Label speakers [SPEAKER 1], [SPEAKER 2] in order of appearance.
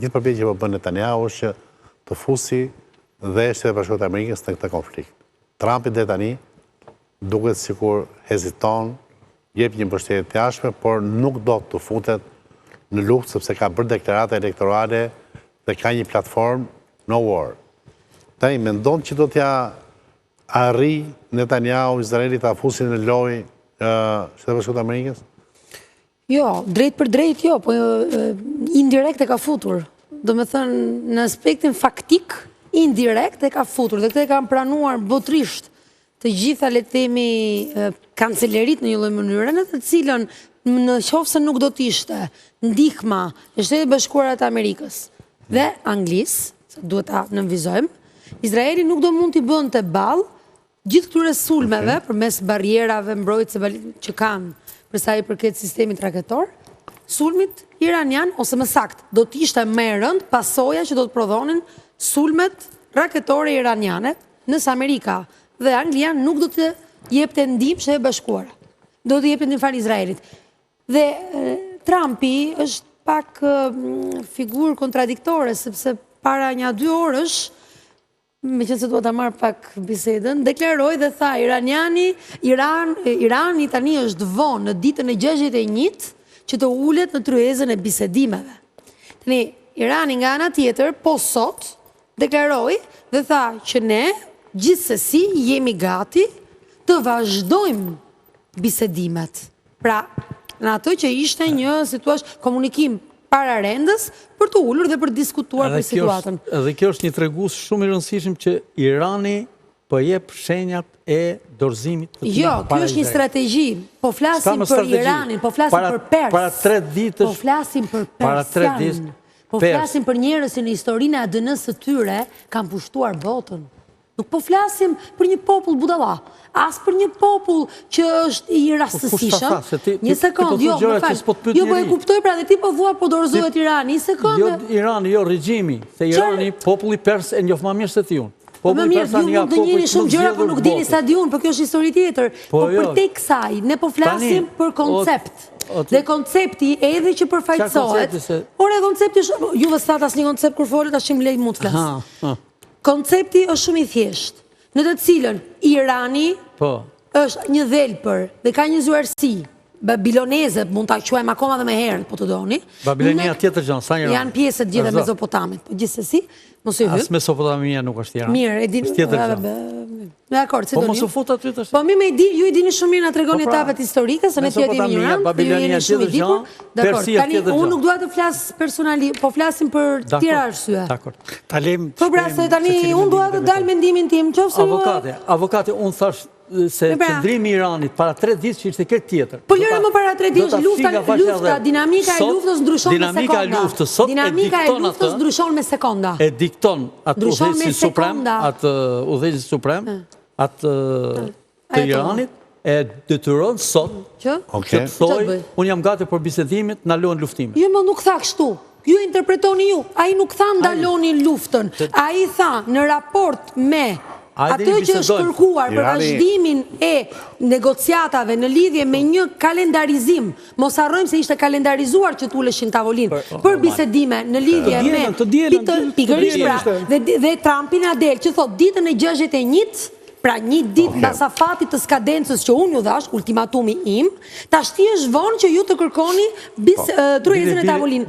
[SPEAKER 1] gjithë përpjekja që po bën Netanyahu është që të fusi dhe Shtetet e Bashkuara të Amerikës në këtë konflikt. Trumpi deri tani duket sikur heziton, jep një mbështetje të jashtme, por nuk do të futet në luftë sepse ka bërë deklarata elektorale dhe ka një platformë no war. Tani mendon që do t'ja arri Netanyahu Izraeli ta fusin në lojë Shtetet e Bashkuara të Amerikës?
[SPEAKER 2] Jo, drejt për drejt jo, po indirekt e ka futur. Do me thënë, në aspektin faktik, indirekt e ka futur. Dhe këtë e kam pranuar botrisht të gjitha, le të themi, kancelerit në një lloj mënyre, në të cilën në qoftë se nuk do të ishte ndihma e Shtetet e Bashkuara të Amerikës dhe Anglisë, se duhet ta nënvizojmë, Izraeli nuk do mund t'i bënte ballë gjithë këtyre sulmeve përmes barrierave, mbrojtëse që kanë për sa i përket sistemit raketor, sulmit iranian, ose më sakt, do t'ishte më e rënd pasoja që do të prodhonin sulmet raketore iraniane, nësë Amerika dhe Anglia nuk do të jepte ndihmë Shtetet e Bashkuara. Do të jepte ndihmë Izraelit. Dhe Trumpi është pak figurë kontradiktore, sepse para një 2 orësh, me qenë se duhet ta marr pak bisedën, deklaroi dhe tha Irani tani është vonë në ditën e 61 që të ulet në tryezën e bisedimeve. Tani Irani nga ana tjetër, po sot deklaroi dhe tha që ne gjithsesi jemi gati të vazhdojmë bisedimet. Pra, në ato që ishte një situatë komunikim para rendës për të ullur dhe për diskutuar për situatën.
[SPEAKER 3] Edhe kjo është një tregues shumë i rëndësishëm që Irani po jep shenjat e dorëzimit të tij.
[SPEAKER 2] Jo, kjo është një strategji. Po flasim për Iranin, po flasim për Pers.
[SPEAKER 3] Para 3 ditësh.
[SPEAKER 2] Po flasim për Persian. Po flasim për njerëz që në historinë e ADN-së së tyre kanë pushtuar botën. Nuk po flasim për një popull budalla, as për një popull që është i rastësishëm. Një sekond, jo, më fal. Jo, po e kuptoj, pra dhe ti po thua po dorëzohet Irani, një sekond.
[SPEAKER 3] Jo Irani, jo regjimi, se Irani populli pers e njoh më mirë se ti unë.
[SPEAKER 2] Më mirë, ju mund të njeni shumë gjëra, po nuk dini sa di unë, po kjo është histori tjetër. Po për te kësaj, ne po flasim për koncept. Dhe koncepti edhe që përfaqësohet, por e koncepti është, juve s'that asnjë koncept kur folet, ashim lej mund të flas. Koncepti është shumë i thjeshtë, në të cilën Irani është një dhelpër dhe ka një zuarësi babiloneze, mund ta quajmë akoma dhe më herët, po të doni.
[SPEAKER 3] Babilonia tjetër gjë, sa Irani.
[SPEAKER 2] Janë pjesë të gjitha e Mezopotamit, po gjithsesi, mos e hyj.
[SPEAKER 3] As Mesopotamia nuk është Irani.
[SPEAKER 2] Mirë, e di. Dakor, si do.
[SPEAKER 3] Po mos u fut aty tash.
[SPEAKER 2] Po mi ju i dini shumë mirë na tregoni etapet historike, se ne ti jemi ignorant.
[SPEAKER 3] Babilonia tjetër gjë.
[SPEAKER 2] Dakor, tani unë nuk dua të flas personalisht, po flasim për të tjera arsye.
[SPEAKER 3] Dakor. Talim.
[SPEAKER 2] Po pra se tani unë dua të dal mendimin tim, nëse
[SPEAKER 3] avokati unë thash se qëndrimi i Iranit para 3 ditë që ishte këtë tjetër.
[SPEAKER 2] Po lëre më para 3 ditë lufta, dinamika e luftës ndryshon me sekonda.
[SPEAKER 3] Dinamika e luftës sot
[SPEAKER 2] ndryshon me sekonda.
[SPEAKER 3] E dikton atë udhëheqësi suprem, atë të Iranit e detyron sot që të thojë unë jam gati për bisedimet, ndalojnë luftimet.
[SPEAKER 2] Jo, më nuk tha kështu. Ju interpretoni ju. Ai nuk tha ndaloni luftën. Ai tha në raport me atë që është kërkuar për vazhdimin e negociatave në lidhje me një kalendarizim, mos harrojmë se ishte kalendarizuar që t'uleshin tavolinë për bisedime në lidhje me pikërisht pra, dhe Trumpi na del që thot ditën e 61, pra një ditë mbas afatit të skadencës që unë ju dhash, ultimatumi im, tashti është vonë që ju të kërkoni tryezën e tavolinë.